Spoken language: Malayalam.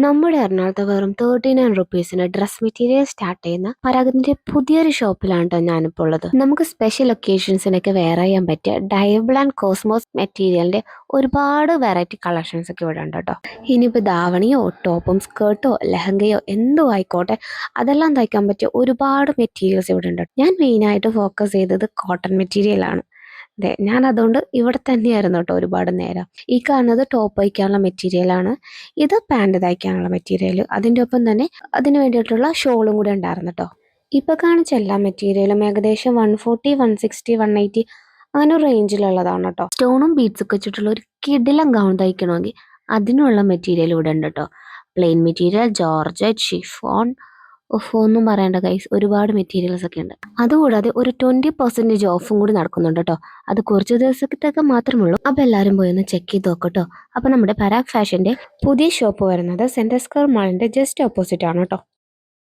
നമ്മുടെ എറണാകുളത്ത് വെറും 39 ഡ്രസ് മെറ്റീരിയൽ സ്റ്റാർട്ട് ചെയ്യുന്ന പരാഗതിന്റെ പുതിയൊരു ഷോപ്പിലാണ് കേട്ടോ ഞാനിപ്പോൾ ഉള്ളത്. നമുക്ക് സ്പെഷ്യൽ ഒക്കേഷൻസിനൊക്കെ വെയർ ചെയ്യാൻ പറ്റിയ ഡയബിൾ ആൻഡ് കോസ്മോസ് മെറ്റീരിയലിന്റെ ഒരുപാട് വെറൈറ്റി കളക്ഷൻസ് ഒക്കെ ഇവിടെ ഉണ്ട് കേട്ടോ. ഇനിയിപ്പോൾ ധാവണിയോ ടോപ്പും സ്കേർട്ടോ ലെഹങ്കയോ എന്തോ ആയിക്കോട്ടെ, അതെല്ലാം തയ്ക്കാൻ പറ്റിയ ഒരുപാട് മെറ്റീരിയൽസ് ഇവിടെ ഉണ്ട്. ഞാൻ മെയിനായിട്ട് ഫോക്കസ് ചെയ്തത് കോട്ടൺ മെറ്റീരിയലാണ്. അതെ, ഞാൻ അതുകൊണ്ട് ഇവിടെ തന്നെയായിരുന്നു കേട്ടോ ഒരുപാട് നേരം. ഈ കാണുന്നത് ടോപ്പ് തയ്ക്കാനുള്ള മെറ്റീരിയലാണ്, ഇത് പാൻറ് തയ്ക്കാനുള്ള മെറ്റീരിയൽ, അതിൻ്റെ ഒപ്പം തന്നെ അതിന് വേണ്ടിയിട്ടുള്ള ഷോളും കൂടെ ഉണ്ടായിരുന്നു കേട്ടോ. ഇപ്പൊ കാണിച്ച എല്ലാ മെറ്റീരിയലും ഏകദേശം 140, 160, 180 അങ്ങനെ റേഞ്ചിലുള്ളതാണ് കേട്ടോ. സ്റ്റോണും ബീഡ്സ് ഒക്കെ വെച്ചിട്ടുള്ള ഒരു കിടിലം ഗൗൺ തയ്ക്കണമെങ്കിൽ അതിനുള്ള മെറ്റീരിയൽ ഇവിടെ ഉണ്ട് കേട്ടോ. പ്ലെയിൻ മെറ്റീരിയൽ, ജോർജറ്റ്, ഷിഫോൺ, ഒന്നും പറയേണ്ട ഗൈസ്, ഒരുപാട് മെറ്റീരിയൽസ് ഒക്കെ ഉണ്ട്. അതുകൂടാതെ ഒരു 20% ഓഫും കൂടി നടക്കുന്നുണ്ട് കേട്ടോ. അത് കുറച്ച് ദിവസത്തേക്ക് മാത്രമുള്ളൂ. അപ്പോൾ എല്ലാവരും പോയി ഒന്ന് ചെക്ക് ചെയ്ത് നോക്കട്ടോ. അപ്പോൾ നമ്മുടെ പരാഗ് ഫാഷന്റെ പുതിയ ഷോപ്പ് വരുന്നത് സെൻട്രൽ സ്ക്വയർ മാളിന്റെ ജസ്റ്റ് ഓപ്പോസിറ്റ് ആണ് കേട്ടോ.